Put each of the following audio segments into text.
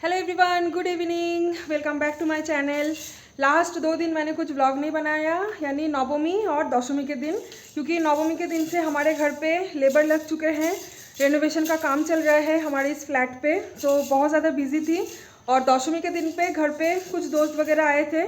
Hello everyone, good evening, welcome back to my channel. Last 2 दिन मैंने कुछ vlog नहीं बनाया, यानी नवमी और दशमी के दिन, क्योंकि नवमी के दिन से हमारे घर पे लेबर लग चुके हैं। रेनोवेशन का काम चल रहा है हमारे इस फ्लैट पे, तो बहुत ज़्यादा बिजी थी। और दशमी के दिन पे घर पे कुछ दोस्त वगैरह आए थे,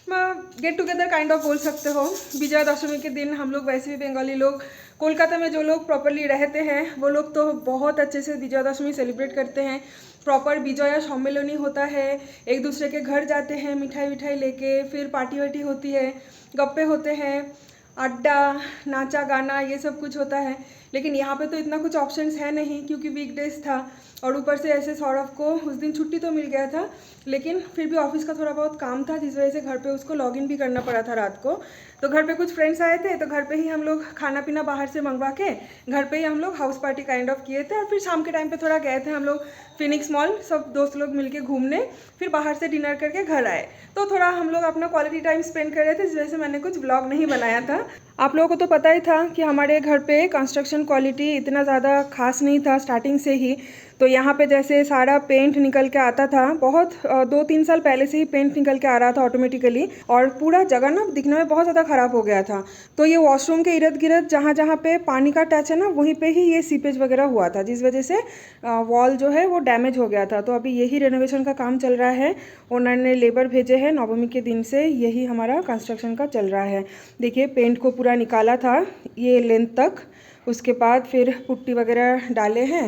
गेट टुगेदर काइंड ऑफ बोल सकते हो। विजया दशमी के दिन हम लोग वैसे भी बंगाली लोग, कोलकाता में जो लोग प्रॉपरली रहते हैं वो लोग तो बहुत अच्छे से विजयादशमी सेलिब्रेट करते हैं। प्रॉपर विजया सम्मेलनी होता है, एक दूसरे के घर जाते हैं, मिठाई विठाई लेके, फिर पार्टी वार्टी होती है, गप्पे होते हैं, अड्डा, नाचा गाना, ये सब कुछ होता है। लेकिन यहाँ पे तो इतना कुछ ऑप्शंस है नहीं, क्योंकि वीकडेज था और ऊपर से ऐसे सौरभ को उस दिन छुट्टी तो मिल गया था, लेकिन फिर भी ऑफिस का थोड़ा बहुत काम था, जिस वजह से घर पे उसको लॉगिन भी करना पड़ा था रात को। तो घर पे कुछ फ्रेंड्स आए थे, तो घर पे ही हम लोग खाना पीना बाहर से मंगवा के घर पे ही हम लोग हाउस पार्टी काइंड ऑफ किए थे। और फिर शाम के टाइम पे थोड़ा गए थे हम लोग फिनिक्स मॉल, सब दोस्त लोग मिलके घूमने, फिर बाहर से डिनर करके घर आए। तो थोड़ा हम लोग अपना क्वालिटी टाइम स्पेंड कर रहे थे, इस वजह से मैंने कुछ व्लॉग नहीं बनाया था। आप लोगों को तो पता ही था कि हमारे घर पे कंस्ट्रक्शन क्वालिटी इतना ज़्यादा खास नहीं था स्टार्टिंग से ही। तो यहाँ पे जैसे सारा पेंट निकल के आता था, बहुत 2-3 साल पहले से ही पेंट निकल के आ रहा था ऑटोमेटिकली, और पूरा जगह ना दिखने में बहुत ज़्यादा ख़राब हो गया था। तो ये वॉशरूम के इर्द गिर्द जहाँ जहाँ पे पानी का टच है ना, वहीं पे ही ये सीपेज वगैरह हुआ था, जिस वजह से वॉल जो है वो डैमेज हो गया था। तो अभी यही रेनोवेशन का काम चल रहा है, ओनर ने लेबर भेजे हैं, नवमी के दिन से यही हमारा कंस्ट्रक्शन का चल रहा है। देखिए पेंट को पूरा निकाला था ये लेंथ तक, उसके बाद फिर पुट्टी वगैरह डाले हैं।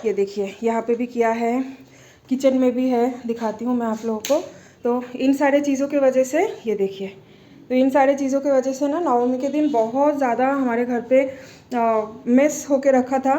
ये देखिए यहाँ पे भी किया है, किचन में भी है, दिखाती हूँ मैं आप लोगों को। तो इन सारे चीज़ों की वजह से ये देखिए, तो इन सारे चीज़ों की वजह से ना नवमी के दिन बहुत ज़्यादा हमारे घर पे मेस होके रखा था।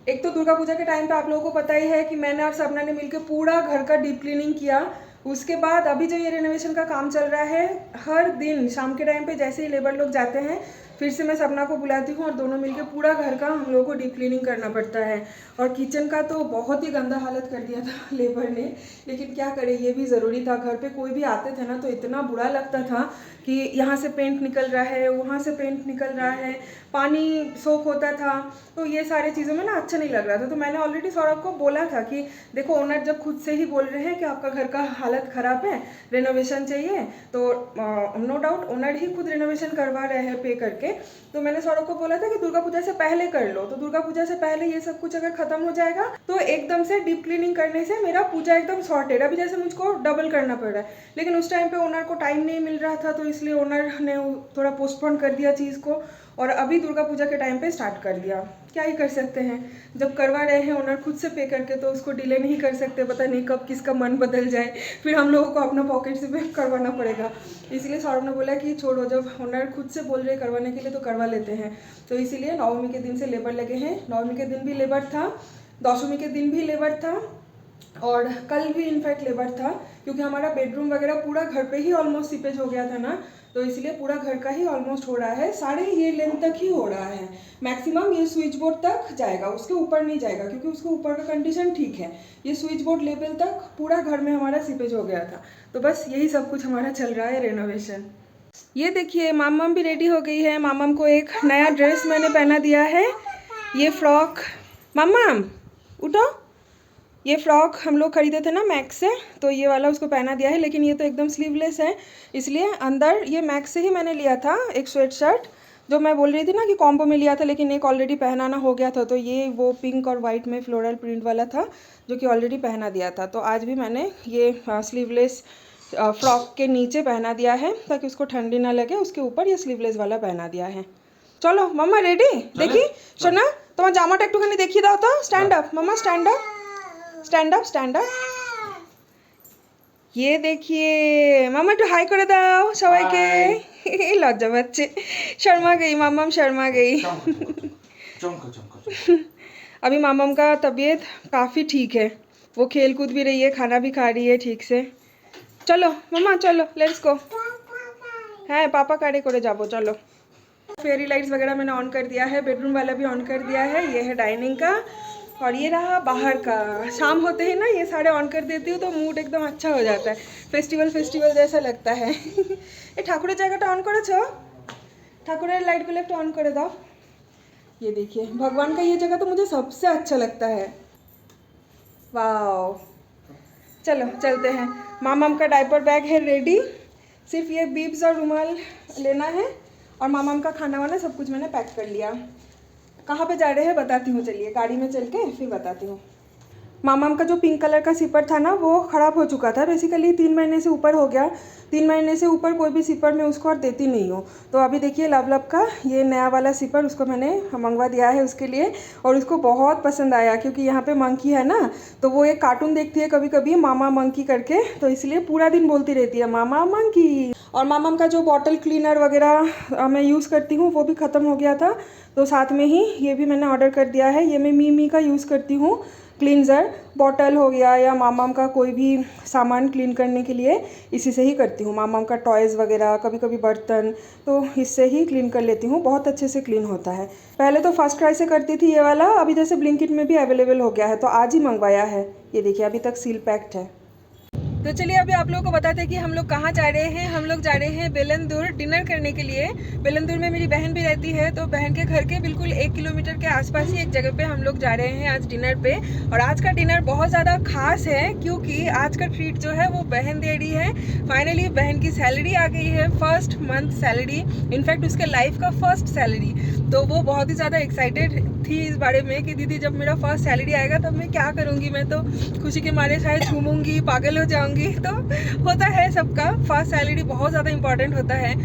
एक तो दुर्गा पूजा के टाइम पे आप लोगों को पता ही है कि मैंने और सपना ने मिलकर पूरा घर का डीप क्लीनिंग किया। उसके बाद अभी जो ये रेनोवेशन का काम चल रहा है, हर दिन शाम के टाइम पे जैसे ही लेबर लोग जाते हैं, फिर से मैं सपना को बुलाती हूँ और दोनों मिलकर पूरा घर का हम लोगों को डीप क्लीनिंग करना पड़ता है। और किचन का तो बहुत ही गंदा हालत कर दिया था लेबर ने, लेकिन क्या करें, ये भी ज़रूरी था। घर पे कोई भी आते थे ना तो इतना बुरा लगता था कि यहाँ से पेंट निकल रहा है, वहाँ से पेंट निकल रहा है, पानी सोख होता था, तो ये सारी चीज़ों में ना अच्छा नहीं लग रहा था। तो मैंने ऑलरेडी सौरभ को बोला था कि देखो, ओनर जब खुद से ही बोल रहे हैं कि आपका घर का हालत ख़राब है, रेनोवेशन चाहिए, तो नो डाउट ओनर ही खुद रेनोवेशन करवा रहे हैं पे करके। तो मैंने सौरभ को बोला था कि दुर्गा पूजा से पहले कर लो। तो दुर्गा पूजा से पहले ये सब कुछ अगर खत्म हो जाएगा तो एकदम से डीप क्लीनिंग करने से मेरा पूजा एकदम सॉर्टेड। अभी जैसे मुझको डबल करना पड़ रहा है, लेकिन उस टाइम पे ओनर को टाइम नहीं मिल रहा था, तो इसलिए ओनर ने थोड़ा पोस्टपोन कर दिया चीज़ को, और अभी दुर्गा पूजा के टाइम पे स्टार्ट कर दिया। क्या ही कर सकते हैं, जब करवा रहे हैं ओनर खुद से पे करके, तो उसको डिले नहीं कर सकते। पता नहीं कब किसका मन बदल जाए, फिर हम लोगों को अपना पॉकेट से पे करवाना पड़ेगा। इसलिए सौरभ ने बोला कि छोड़ो, जब ओनर खुद से बोल रहे करवाने के लिए तो करवा लेते हैं। तो इसीलिए नवमी के दिन से लेबर लगे हैं। नवमी के दिन भी लेबर था, दशमी के दिन भी लेबर था, और कल भी इनफैक्ट लेबर था, क्योंकि हमारा बेडरूम वगैरह पूरा घर पे ही ऑलमोस्ट सीपेज हो गया था ना, तो इसलिए पूरा घर का ही ऑलमोस्ट हो रहा है। साढ़े ये लेंथ तक ही हो रहा है, मैक्सिमम ये स्विच बोर्ड तक जाएगा, उसके ऊपर नहीं जाएगा, क्योंकि उसके ऊपर का कंडीशन ठीक है। ये स्विच बोर्ड लेवल तक पूरा घर में हमारा सीपेज हो गया था। तो बस यही सब कुछ हमारा चल रहा है रेनोवेशन। ये देखिए मामम भी रेडी हो गई है। मामम को एक नया ड्रेस मैंने पहना दिया है, ये फ्रॉक। मामम उठो, ये फ्रॉक हम लोग खरीदे थे ना मैक्स से, तो ये वाला उसको पहना दिया है, लेकिन ये तो एकदम स्लीवलेस है, इसलिए अंदर ये मैक्स से ही मैंने लिया था एक स्वेट शर्ट, जो मैं बोल रही थी ना कि कॉम्बो में लिया था, लेकिन एक ऑलरेडी पहनाना हो गया था। तो ये वो पिंक और वाइट में फ्लोरल प्रिंट वाला था, जो कि ऑलरेडी पहना दिया था। तो आज भी मैंने ये स्लीवलेस फ्रॉक के नीचे पहना दिया है, ताकि उसको ठंडी ना लगे, उसके ऊपर ये स्लीवलेस वाला पहना दिया है। चलो मम्मा रेडी, देखी सोना तुम्हार জামাটা একটুখানি দেখিয়ে দাও তো। स्टैंड अप मम्मा, stand up, stand up, stand up. ये देखिए मामा, একটু হাই করে দাও সবাইকে। লজ্জা পাচ্ছে, शर्मा गई मामम, शर्मा गई। अभी मामम का तबीयत काफ़ी ठीक है, वो खेल कूद भी रही है, खाना भी खा रही है ठीक से। चलो मम्मा चलो, लेट्स गो। हाँ पापा गाड़ी करे जाबो, चलो। फेरी लाइट्स वगैरह मैंने ऑन कर दिया है, बेडरूम वाला भी ऑन कर दिया है। ये है डाइनिंग का, और ये रहा बाहर का। शाम होते ही ना ये सारे ऑन कर देती हूँ, तो मूड एकदम अच्छा हो जाता है, फेस्टिवल फेस्टिवल जैसा लगता है। ये ठाकुरेर জায়গাটা ऑन करेছো, ठाकुरेर लाइटগুলো একটু ऑन করে दाओ। ये देखिए भगवान का ये जगह तो मुझे सबसे अच्छा लगता है। वाओ, चलो चलते हैं। मामाम का डायपर बैग है रेडी, सिर्फ ये बीब्स और रुमाल लेना है और मामाम का खाना वाना सब कुछ मैंने पैक कर लिया। कहाँ पे जा रहे हैं बताती हूँ, चलिए गाड़ी में चल के फिर बताती हूँ। मामाम का जो पिंक कलर का सिपर था ना वो ख़राब हो चुका था, बेसिकली 3 महीने से ऊपर हो गया। 3 महीने से ऊपर कोई भी सिपर मैं उसको और देती नहीं हूँ। तो अभी देखिए लव का ये नया वाला सिपर उसको मैंने मंगवा दिया है उसके लिए, और उसको बहुत पसंद आया क्योंकि यहाँ पे मंकी है ना, तो वो एक कार्टून देखती है कभी कभी मामा मंकी करके, तो इसलिए पूरा दिन बोलती रहती है मामा मंकी। और मामाम का जो बॉटल क्लीनर वगैरह मैं यूज़ करती हूँ वो भी ख़त्म हो गया था, तो साथ में ही ये भी मैंने ऑर्डर कर दिया है। ये मैं मीमी का यूज़ करती हूँ क्लींजर, बॉटल हो गया या मामाम का कोई भी सामान क्लीन करने के लिए इसी से ही करती हूँ। मामाम का टॉयज़ वगैरह, कभी कभी बर्तन, तो इससे ही क्लीन कर लेती हूँ, बहुत अच्छे से क्लीन होता है। पहले तो फर्स्ट ट्राई से करती थी ये वाला, अभी जैसे ब्लिंकिट में भी अवेलेबल हो गया है तो आज ही मंगवाया है। ये देखिए अभी तक सील पैक्ड है। तो चलिए अभी आप लोगों को बताते हैं कि हम लोग कहाँ जा रहे हैं। हम लोग जा रहे हैं बेलंदुर डिनर करने के लिए। बेलंदुर में मेरी बहन भी रहती है, तो बहन के घर के बिल्कुल 1 किलोमीटर के आसपास ही एक जगह पे हम लोग जा रहे हैं आज डिनर पे। और आज का डिनर बहुत ज़्यादा खास है क्योंकि आज का ट्रीट जो है वो बहन दे रही है। फाइनली बहन की सैलरी आ गई है, फर्स्ट मंथ सैलरी, इनफैक्ट उसके लाइफ का फर्स्ट सैलरी। तो वो बहुत ही ज़्यादा एक्साइटेड थी इस बारे में कि दीदी जब मेरा फर्स्ट सैलरी आएगा तब मैं क्या करूँगी, मैं तो खुशी के मारे शायद घूमूंगी, पागल हो जाऊँगी। तो होता है सबका, फर्स्ट सैलरी बहुत ज़्यादा इंपॉर्टेंट होता है।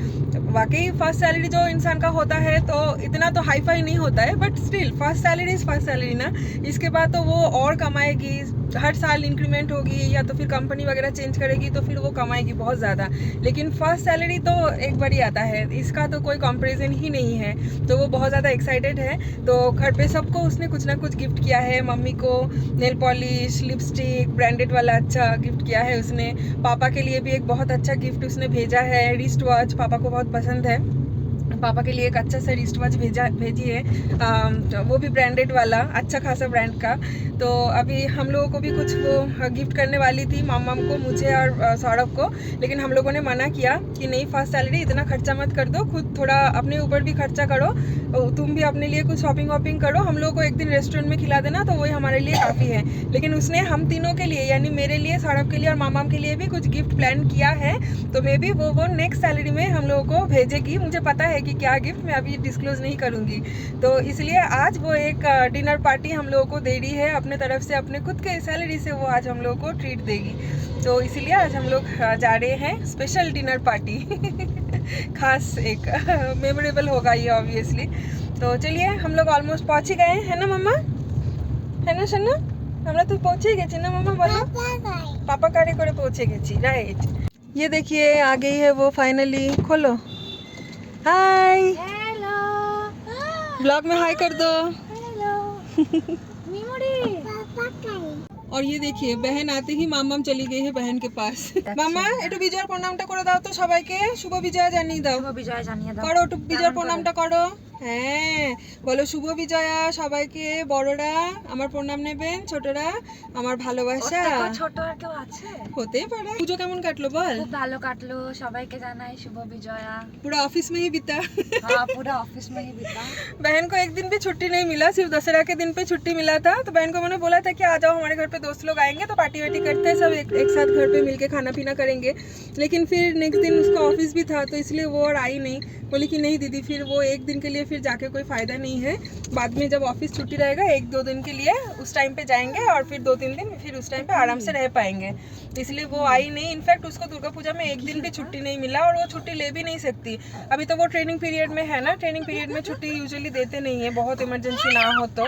वाकई फर्स्ट सैलरी जो इंसान का होता है तो इतना तो हाई फाई नहीं होता है, but still first salary is first salary ना। इसके बाद तो वो और कमाएगी, हर साल इंक्रीमेंट होगी या तो फिर कंपनी वगैरह चेंज करेगी तो फिर वो कमाएगी बहुत ज़्यादा। लेकिन फर्स्ट सैलरी तो एक बार ही आता है, इसका तो कोई कंपैरिजन ही नहीं है। तो वो बहुत ज़्यादा एक्साइटेड है। तो घर पे सबको उसने कुछ ना कुछ गिफ्ट किया है। मम्मी को नेल पॉलिश, लिपस्टिक, ब्रांडेड वाला अच्छा गिफ्ट किया है उसने। पापा के लिए भी एक बहुत अच्छा गिफ्ट उसने भेजा है, रिस्ट वॉच, पापा को बहुत पसंद है। पापा के लिए एक अच्छा सा रिस्ट वॉच भेजी है, वो भी ब्रांडेड वाला, अच्छा खासा ब्रांड का। तो अभी हम लोगों को भी कुछ वो गिफ्ट करने वाली थी, मामा को, मुझे और सौरभ को, लेकिन हम लोगों ने मना किया कि नहीं फर्स्ट सैलरी इतना खर्चा मत कर दो, खुद थोड़ा अपने ऊपर भी खर्चा करो, तुम भी अपने लिए कुछ शॉपिंग वॉपिंग करो, हम लोगों को एक दिन रेस्टोरेंट में खिला देना तो वही हमारे लिए काफ़ी है। लेकिन उसने हम तीनों के लिए यानी मेरे लिए, सौरभ के लिए और मामा के लिए भी कुछ गिफ्ट प्लान किया है। तो मे बी वो नेक्स्ट सैलरी में हम लोगों को भेजेगी। मुझे पता है कि क्या गिफ्ट मैं अभी डिस्क्लोज नहीं करूँगी। तो इसलिए आज वो एक डिनर पार्टी हम लोगों को दे रही है अपने तरफ से, अपने खुद के सैलरी से वो आज हम लोगों को ट्रीट देगी। तो इसीलिए आज हम लोग जा रहे हैं स्पेशल डिनर पार्टी खास एक मेमोरेबल होगा ये ऑब्वियसली। तो चलिए हम लोग ऑलमोस्ट पहुँच ही गए हैं ना मम्मा, है ना शन्ना? हमरा तो पहुँचे गए ना मम्मा, बोलो पापा कार्य करे पहुँचे गए, राइट। ये देखिए आ गई है वो फाइनली, खोलो, हाय, हेलो, ब्लॉग में हाय कर दो। हेलो और ये देखिए बहन आते ही मामाम चली गई है बहन के पास। मामा একটু বিজয়ের প্রণামটা করে দাও তো সবাইকে, শুভ বিজয়া জানিয়ে দাও। শুভ বিজয় জানিয়ে দাও, করো একটু বিজয়ের প্রণামটা করো। হ্যাঁ বলো শুভ বিজয়া সবাইকে, বড়রা আমার প্রণাম নেবেন, ছোটরা আমার ভালোবাসা। ছোট আর কেউ আছে? হতেই পারে। পুজো কেমন কাটলো বল? খুব ভালো কাটলো, সবাইকে জানাই শুভ বিজয়া। पूरा ऑफिस में ही बीता। हाँ पूरा ऑफिस में ही बीता। बहन को एक दिन भी छुट्टी नहीं मिला, सिर्फ दशहरा के दिन पे छुट्टी मिला था। तो बहन को मैंने बोला था कि आ जाओ हमारे घर पे, दोस्त लोग आएंगे तो पार्टी वार्टी करते हैं, सब एक साथ घर पे मिलके खाना पीना करेंगे। लेकिन फिर नेक्स्ट दिन उसका ऑफिस भी था तो इसलिए वो और आई नहीं। बोली कि नहीं दीदी फिर वो एक दिन के लिए फिर जाके कोई फ़ायदा नहीं है, बाद में जब ऑफिस छुट्टी रहेगा 1-2 दिन के लिए उस टाइम पे जाएंगे और फिर 2-3 दिन फिर उस टाइम पे आराम से रह पाएंगे। इसलिए वो आई नहीं। इनफैक्ट उसको दुर्गा पूजा में एक दिन भी छुट्टी नहीं मिला और वो छुट्टी ले भी नहीं सकती। अभी तो वो ट्रेनिंग पीरियड में है ना, ट्रेनिंग पीरियड में छुट्टी यूजुअली देते नहीं है, बहुत इमरजेंसी ना हो तो।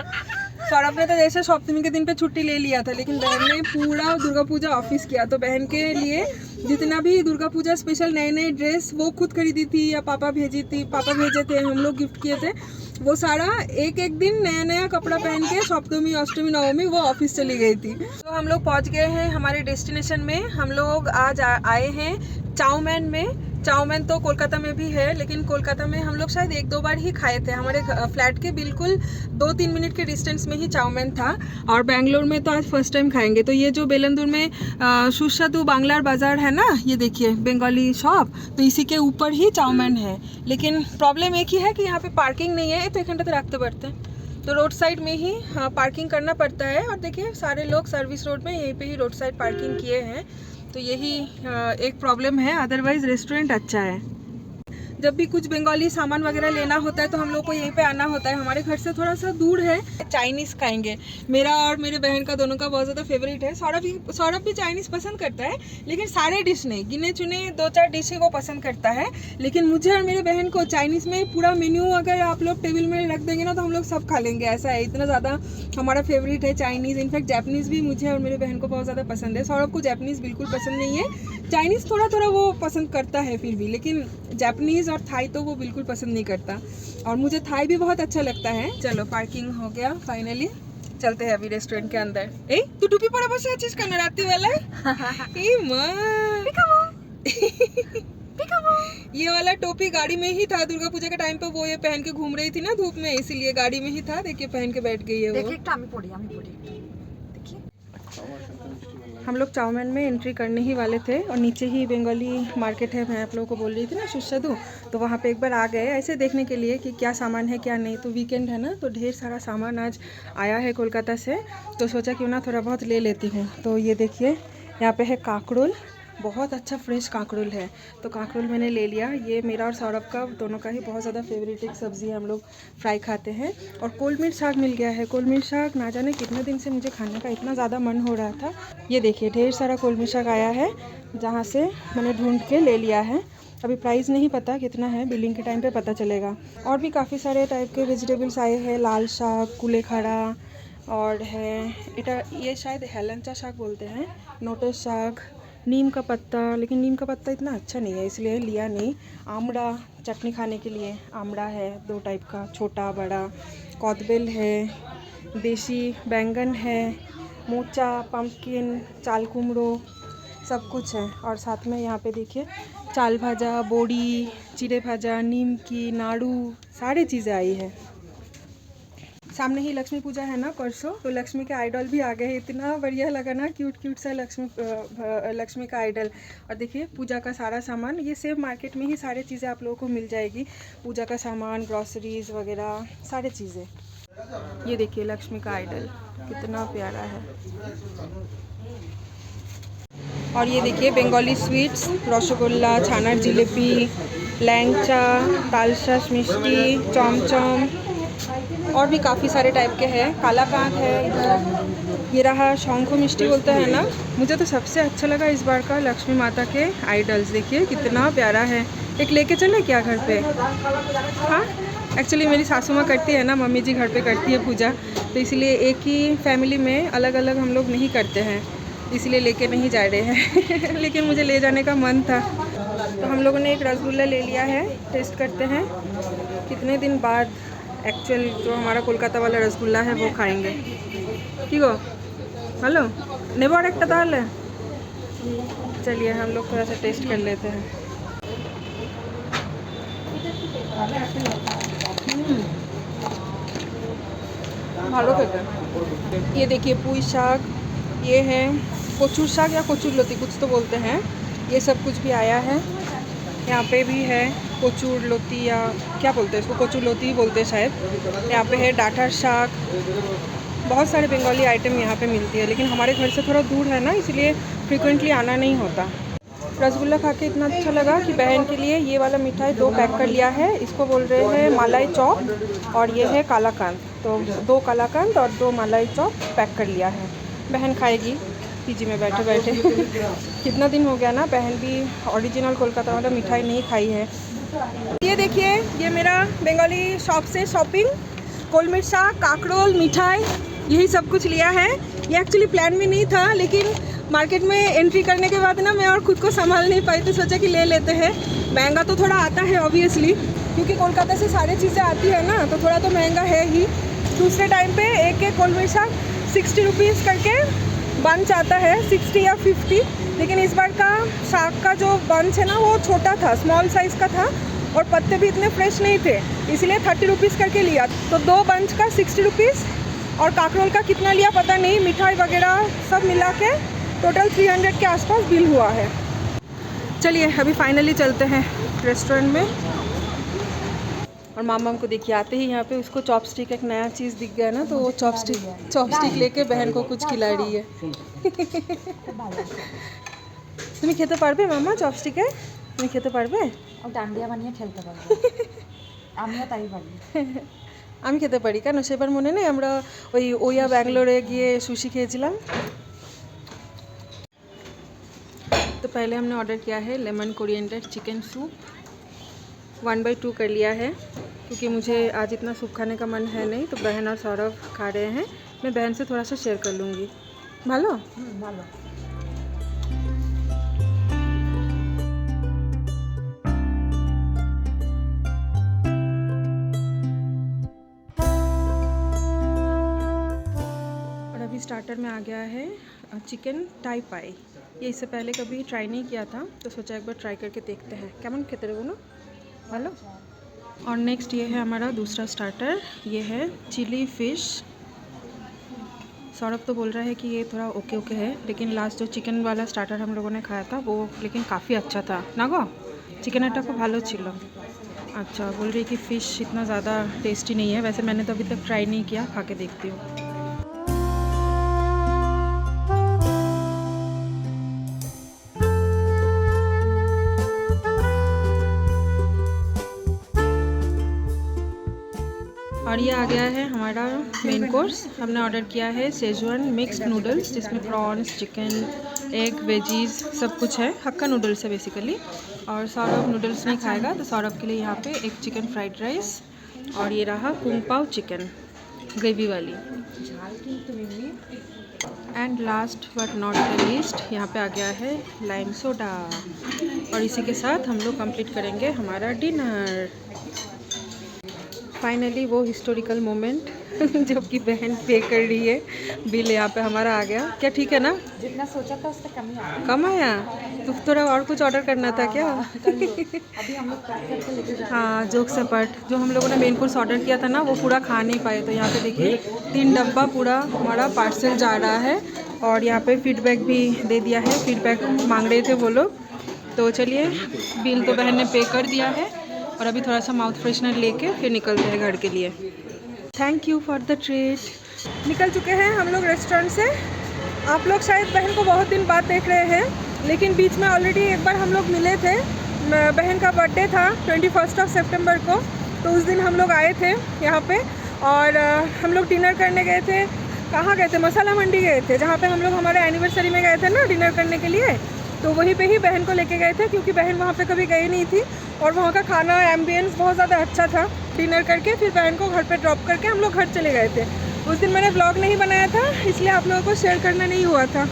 सौरभ ने तो जैसे सप्तमी के दिन पे छुट्टी ले लिया था, लेकिन बहन ने पूरा दुर्गा पूजा ऑफिस किया। तो बहन के लिए जितना भी दुर्गा पूजा स्पेशल नए नए ड्रेस वो खुद खरीदी थी या पापा भेजे थे, हम लोग गिफ्ट किए थे, वो सारा एक एक दिन नया नया कपड़ा पहन के सप्तमी, अष्टमी, नवमी वो ऑफिस चली गई थी। तो हम लोग पहुंच गए हैं हमारे डेस्टिनेशन में। हम लोग आज आए हैं चाउमैन में। चाउमैन तो कोलकाता में भी है, लेकिन कोलकाता में हम लोग शायद 1-2 बार ही खाए थे। हमारे फ्लैट के बिल्कुल 2-3 मिनट के डिस्टेंस में ही चाउमैन था, और बेंगलोर में तो आज फर्स्ट टाइम खाएंगे। तो ये जो बेलंदुर में सुस्वादु बांग्लार बाजार है ना, ये देखिए बंगाली शॉप, तो इसी के ऊपर ही चाउमैन है। लेकिन प्रॉब्लम एक ही है कि यहाँ पे पार्किंग नहीं है, तो एखानटाते रखते पारते तो रोड साइड में ही पार्किंग करना पड़ता है। और देखिए सारे लोग सर्विस रोड में यहीं पे ही रोड साइड पार्किंग किए हैं, तो यही एक प्रॉब्लम है, अदरवाइज़ रेस्टोरेंट अच्छा है। जब भी कुछ बंगाली सामान वगैरह लेना होता है तो हम लोग को यहीं पे आना होता है। हमारे घर से थोड़ा सा दूर है। चाइनीज़ खाएंगे, मेरा और मेरे बहन का दोनों का बहुत ज़्यादा फेवरेट है। सौरभ भी चाइनीज़ पसंद करता है, लेकिन सारे डिश नहीं, गिने चुने 2-4 डिश ही वो पसंद करता है। लेकिन मुझे और मेरे बहन को चाइनीज़ में पूरा मेन्यू अगर आप लोग टेबल में रख देंगे ना तो हम लोग सब खा लेंगे, ऐसा है, इतना ज़्यादा हमारा फेवरेट है चाइनीज़। इनफैक्ट जैपनीज़ भी मुझे और मेरे बहन को बहुत ज़्यादा पसंद है। सौरभ को जैपनीज़ बिल्कुल पसंद नहीं है, चाइनीज़ थोड़ा थोड़ा वो पसंद करता है फिर भी, लेकिन जैपनीज़ और थाई तो वो बिल्कुल पसंद नहीं करता। और मुझे थाई भी बहुत अच्छा लगता है। चलो पार्किंग हो गया फाइनली, चलते हैं अभी रेस्टोरेंट के अंदर। ए तू टोपी पड़ा बस चीज करना राती वाला ए मां ये वाला टोपी गाड़ी में ही था, दुर्गा पूजा के टाइम पे वो ये पहन के घूम रही थी ना धूप में, इसीलिए गाड़ी में ही था। देखिए पहन के बैठ गई है वो। हम लोग चाउमीन में एंट्री करने ही वाले थे और नीचे ही बंगाली मार्केट है, मैं आप लोगों को बोल रही थी ना सुस्वादु, तो वहाँ पे एक बार आ गए ऐसे देखने के लिए कि क्या सामान है क्या नहीं। तो वीकेंड है ना, तो ढेर सारा सामान आज आया है कोलकाता से, तो सोचा क्यों ना थोड़ा बहुत ले लेती हूँ। तो ये देखिए यहाँ पे है काकरोल, बहुत अच्छा फ्रेश काकरोल है, तो काकरोल मैंने ले लिया। ये मेरा और सौरभ का दोनों का ही बहुत ज़्यादा फेवरेट एक सब्ज़ी है, हम लोग फ्राई खाते हैं। और कोल मिर्च साग मिल गया है। कोल मिर्च साग ना जाने कितने दिन से मुझे खाने का इतना ज़्यादा मन हो रहा था। ये देखिए ढेर सारा कोल मिर्च साग आया है, जहाँ से मैंने ढूंढ के ले लिया है। अभी प्राइस नहीं पता कितना है, बिलिंग के टाइम पे पता चलेगा। और भी काफ़ी सारे टाइप के वेजिटेबल्स आए हैं, लाल साग, कुलेखाड़ा, और है ये शायद हेलंचा साग बोलते हैं, नोटे साग, नीम का पत्ता, लेकिन नीम का पत्ता इतना अच्छा नहीं है इसलिए लिया नहीं। आमड़ा चटनी खाने के लिए आमड़ा है 2 टाइप का, छोटा बड़ा। कौतबेल है, देसी बैंगन है, मोचा, पम्पकिन, चाल कुमड़ो, सब कुछ है। और साथ में यहाँ पे देखिए चाल भाजा, बोड़ी, चिड़े भाजा, नीम की, नाड़ू, सारी चीज़ें आई है। सामने ही लक्ष्मी पूजा है ना परसों, तो लक्ष्मी के आइडल भी आ गए हैं। इतना बढ़िया लगा ना, क्यूट क्यूट सा लक्ष्मी का आइडल। और देखिए पूजा का सारा सामान, ये सेव मार्केट में ही सारी चीज़ें आप लोगों को मिल जाएगी, पूजा का सामान, ग्रॉसरीज वगैरह सारी चीज़ें। ये देखिए लक्ष्मी का आइडल कितना प्यारा है। और ये देखिए बंगाली स्वीट्स, रसगुल्ला, छानार जिलेबी, लैंगचा, तालशास मिष्टी, चमचम, और भी काफ़ी सारे टाइप के हैं। कालाकांत है इधर, ये रहा शंखो मिष्टी बोलते हैं ना। मुझे तो सबसे अच्छा लगा इस बार का लक्ष्मी माता के आइडल्स, देखिए कितना प्यारा है। एक लेके चले क्या घर पे? हाँ एक्चुअली मेरी सासू माँ करती है ना, मम्मी जी घर पे करती है पूजा, तो इसलिए एक ही फैमिली में अलग अलग हम लोग नहीं करते हैं, इसलिए लेके नहीं जा रहे हैं लेकिन मुझे ले जाने का मन था। तो हम लोगों ने एक रसगुल्ला ले लिया है, टेस्ट करते हैं कितने दिन बाद एक्चुअल जो हमारा कोलकाता वाला रसगुल्ला है वो खाएंगे। ठीक हो हेलो नेबो और एक ताल है। चलिए हम लोग थोड़ा सा टेस्ट कर लेते हैं। भालो खेते। ये देखिए पुई साग, ये है कोचूर साग या कोचूर लोती कुछ तो बोलते हैं, ये सब कुछ भी आया है। यहाँ पे भी है कोचूर लोती या क्या बोलते हैं इसको, कोचूर लोती ही बोलते हैं शायद। यहाँ पे है डाठा साग, बहुत सारे बंगाली आइटम यहाँ पे मिलती है, लेकिन हमारे घर से थोड़ा दूर है ना, इसलिए फ्रिक्वेंटली आना नहीं होता। रसगुल्ला खा के इतना अच्छा लगा कि बहन के लिए ये वाला मिठाई 2 पैक कर लिया है। इसको बोल रहे हैं मलाई चौक, और ये है कालाकांत, तो 2 कालाकांत और 2 मलाई चौक पैक कर लिया है। बहन खाएगी पीजी में बैठे बैठे कितना दिन हो गया ना, बहन भी ओरिजिनल कोलकाता वाला मिठाई नहीं खाई है। ये देखिए ये मेरा बंगाली शॉप से शॉपिंग, कोल मिर्च साग, काकरोल, मिठाई, यही सब कुछ लिया है। ये एक्चुअली प्लान में नहीं था, लेकिन मार्केट में एंट्री करने के बाद ना मैं और ख़ुद को संभाल नहीं पाई, तो सोचा कि ले लेते हैं। महंगा तो थोड़ा आता है ऑब्वियसली, क्योंकि कोलकाता से सारी चीज़ें आती है ना, तो थोड़ा तो महंगा है ही। दूसरे टाइम पे एक कोल मिर्च साग 60 रुपीज़ करके बंच आता है, 60 या 50, लेकिन इस बार का साग का जो बंच है ना वो छोटा था, स्मॉल साइज़ का था, और पत्ते भी इतने फ्रेश नहीं थे, इसलिए 30 रुपीज़ करके लिया। तो 2 बंच का 60 रुपीज़, और काकरोल का कितना लिया पता नहीं, मिठाई वगैरह सब मिला के टोटल 300 के आसपास बिल हुआ है। चलिए अभी फाइनली चलते हैं रेस्टोरेंट में। और मामा को देखिए आते ही यहाँ पे उसको चॉपस्टिक एक नया चीज़ दिख गया ना, तो वो चॉपस्टिक लेके बहन को कुछ खिला रही है। তুমি খেতে পারবে মামা চপস্টিকে? তুমি খেতে পারবে? ও ডান্ডিয়া বানিয়ে খেলতে পারবে। আমিও তাই পারি। আমি খেতে পারি কেন? সেবার মনে নেই আমরা ওই ওয়া ব্যাঙ্গালোরে গিয়ে सुशी খেয়েছিলাম। तो पहले हमने ऑर्डर किया है लेमन कोरिएंडर चिकन सूप, 1/2 कर लिया है क्योंकि मुझे आज इतना सूप खाने का मन है नहीं, तो बहन और सौरभ खा रहे हैं। मैं बहन से थोड़ा सा शेयर कर लूँगी। ভালো? ভালো। और अभी स्टार्टर में आ गया है चिकन टाई पाई। ये इससे पहले कभी ट्राई नहीं किया था, तो सोचा एक बार ट्राई करके देखते हैं केमन खेते रहो ना। हेलो। और नेक्स्ट ये है हमारा दूसरा स्टार्टर, ये है चिली फ़िश। सौरभ तो बोल रहा है कि ये थोड़ा ओके ओके है, लेकिन लास्ट जो चिकन वाला स्टार्टर हम लोगों ने खाया था वो लेकिन काफ़ी अच्छा था ना गो, चिकन को भालो छिलो। अच्छा बोल रही है कि फ़िश इतना ज़्यादा टेस्टी नहीं है। वैसे मैंने तो अभी तक ट्राई नहीं किया, खा के देखती हूँ। और ये आ गया है हमारा मेन कोर्स। हमने ऑर्डर किया है सेजवान मिक्स्ड नूडल्स, जिसमें प्रॉन्स, चिकन, एग, वेजीज सब कुछ है। हक्का नूडल्स है बेसिकली। और सौरभ नूडल्स नहीं खाएगा, तो सौरभ के लिए यहाँ पे एक चिकन फ्राइड राइस, और ये रहा कुंग पाव चिकन ग्रेवी वाली। And last but not the least यहाँ पे आ गया है लाइम सोडा। और इसी के साथ हम लोग कंप्लीट करेंगे हमारा डिनर। फाइनली वो हिस्टोरिकल मोमेंट जब कि बहन पे कर रही है। बिल यहाँ पे हमारा आ गया। क्या ठीक है ना? जितना सोचा था उससे कम ही आया। कम आया? तो थोड़ा और कुछ ऑर्डर करना था क्या? अभी हम लोग पैक करके लेके जा रहे हैं। हाँ, जोक से पार्ट जो हम लोगों ने मेन कोर्स ऑर्डर किया था ना, वो पूरा खा नहीं पाए। तो यहाँ पे देखिए 3 डब्बा पूरा हमारा पार्सल जा रहा है। और यहाँ पे फीडबैक भी दे दिया है, फीडबैक मांग रहे थे वो लोग। तो चलिए, बिल तो बहन ने पे कर दिया है, और अभी थोड़ा सा माउथ फ्रेशनर लेके फिर निकलते हैं घर के लिए। Thank you for the treat. निकल चुके हैं हम लोग रेस्टोरेंट से। आप लोग शायद बहन को बहुत दिन बाद देख रहे हैं, लेकिन बीच में ऑलरेडी एक बार हम लोग मिले थे। बहन का बर्थडे था 21 सितंबर को, तो उस दिन हम लोग आए थे यहाँ पे, और हम लोग डिनर करने गए थे। कहाँ गए थे? मसाला मंडी गए थे, जहाँ पे हम लोग हमारे एनिवर्सरी में गए थे ना डिनर करने के लिए। तो वहीं पे ही बहन को लेके गए थे, क्योंकि बहन वहाँ पे कभी गई नहीं थी, और वहाँ का खाना एम्बियंस बहुत ज़्यादा अच्छा था। डिनर करके फिर बहन को घर पे ड्रॉप करके हम लोग घर चले गए थे। उस दिन मैंने व्लॉग नहीं बनाया था, इसलिए आप लोगों को शेयर करना नहीं हुआ था।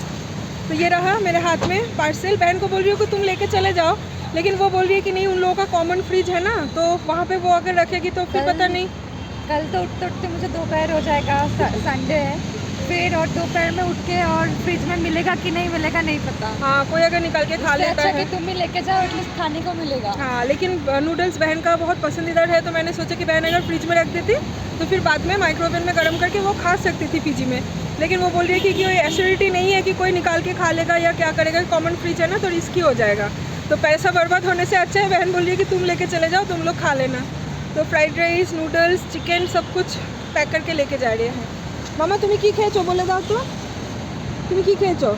तो ये रहा मेरे हाथ में पार्सल। बहन को बोल रही हूँ कि तुम लेके चले जाओ, लेकिन वो बोल रही है कि नहीं, उन लोगों का कॉमन फ्रिज है ना, तो वहाँ पे वो अगर रखेगी तो फिर पता नहीं। कल तो उठते उठते मुझे दोपहर हो जाएगा, संडे है फिर, और दोपहर में उठ के और फ्रिज में मिलेगा कि नहीं मिलेगा नहीं पता। हाँ, कोई अगर निकाल के खा लेता है। कि तुम ही लेके जाओ, एटलीस्ट खाने को मिलेगा। हाँ, लेकिन नूडल्स बहन का बहुत पसंदीदा है, तो मैंने सोचा कि बहन अगर फ्रिज में रख देती तो फिर बाद में माइक्रोवेव में गर्म करके वो खा सकती थी पीजी में। लेकिन वो बोल रही है कि कोई एश्योरिटी नहीं है कि कोई निकाल के खा लेगा या क्या करेगा, कॉमन फ्रिज है ना, तो रिस्की हो जाएगा। तो पैसा बर्बाद होने से अच्छा है, बहन बोल रही है कि तुम लेके चले जाओ, तुम लोग खा लेना। तो फ्राइड राइस, नूडल्स, चिकन सब कुछ पैक करके लेके जा रहे हैं। মামা তুমি কি খেয়েছো বলে দাও তো, তুমি কি খেয়েছো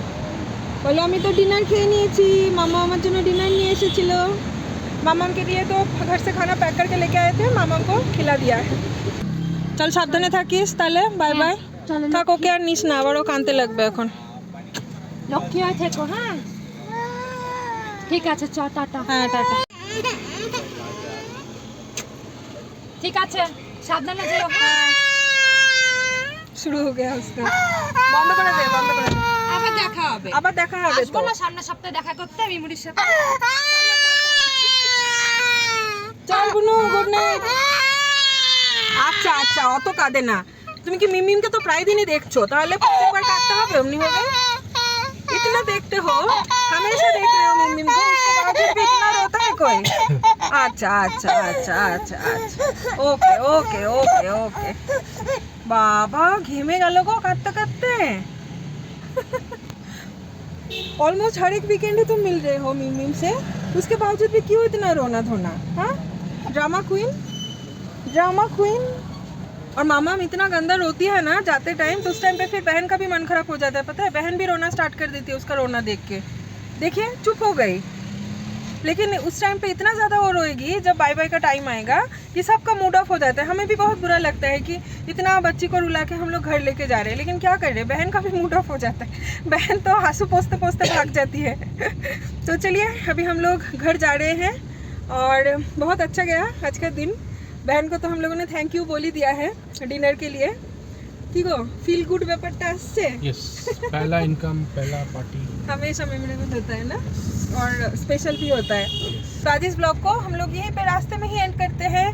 বলো। আমি তো ডিনার খেয়ে নিয়েছি, মামা আমার জন্য ডিনার নিয়ে এসেছিল। মামাম के लिए तो घर से खाना पैक करके लेके आए थे, मामा को खिला दिया है। চল সাবধানে থাকিস তাহলে, বাই বাই। থাক, ওকে আর নিস না, আবারও কাঁদতে লাগবে এখন। লক্ষ্মী হয়ে থেকো। হ্যাঁ ঠিক আছে, চ টাটা। হ্যাঁ টাটা। ঠিক আছে, সাবধানে যেও। শুরু হয়ে গেছে उसका। বন্ধ করে দে, বন্ধ করে দে। আবার দেখা হবে, আবার দেখা হবে আসবো তো। না সামনের সপ্তাহে দেখা করতে মিমুরির সাথে। চল বুনু, গুড নাইট। আচ্ছা আচ্ছা, অত কাঁদে না। তুমি কি মিমিমকে তো প্রায় দিনই দেখছো, তাহলে প্রত্যেকবার কাঁদতে হবে? এমনি হবে? इतना देखते हो, हमेशा देख रहे हो मिमिम को, उसके बावजूद भी इतना रोता है कोई? अच्छा अच्छा अच्छा अच्छा अच्छा, ओके ओके ओके ओके। बाबा घेमे गल गो काटते काटते। ऑलमोस्ट हर एक वीकेंड ही तुम मिल रहे हो मिमिम से, उसके बावजूद भी क्यों इतना रोना धोना? हाँ, ड्रामा क्वीन। Drama queen. और मामा इतना गंदा रोती है ना जाते टाइम, तो उस टाइम पे फिर बहन का भी मन खराब हो जाता है, पता है। बहन भी रोना स्टार्ट कर देती है उसका रोना देख के। देखिए चुप हो गई, लेकिन उस टाइम पे इतना ज़्यादा वो रोएगी जब बाय बाय का टाइम आएगा कि सबका मूड ऑफ हो जाता है। हमें भी बहुत बुरा लगता है कि इतना बच्ची को रुला के हम लोग घर लेके जा रहे हैं, लेकिन क्या कर रहे हैं, बहन का भी मूड ऑफ हो जाता है। बहन तो आंसू पोंछते पोंछते भाग जाती है। तो चलिए अभी हम लोग घर जा रहे हैं और बहुत अच्छा गया आज का दिन। बहन को तो हम लोगों ने थैंक यू बोल ही दिया है डिनर के लिए। ठीक हो, फील गुड ব্যাপারটা আসছে। यस, पहला इनकम, पहला पार्टी हमेशा मेमोरेबल होता है ना, और स्पेशल भी होता है। तो आज इस ब्लॉग को हम लोग यहीं पे रास्ते में ही एंड करते हैं।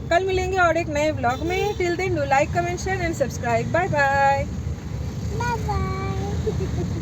कल मिलेंगे और एक नए ब्लॉग में। Till then do like, comment, share and subscribe. Bye bye. Bye bye.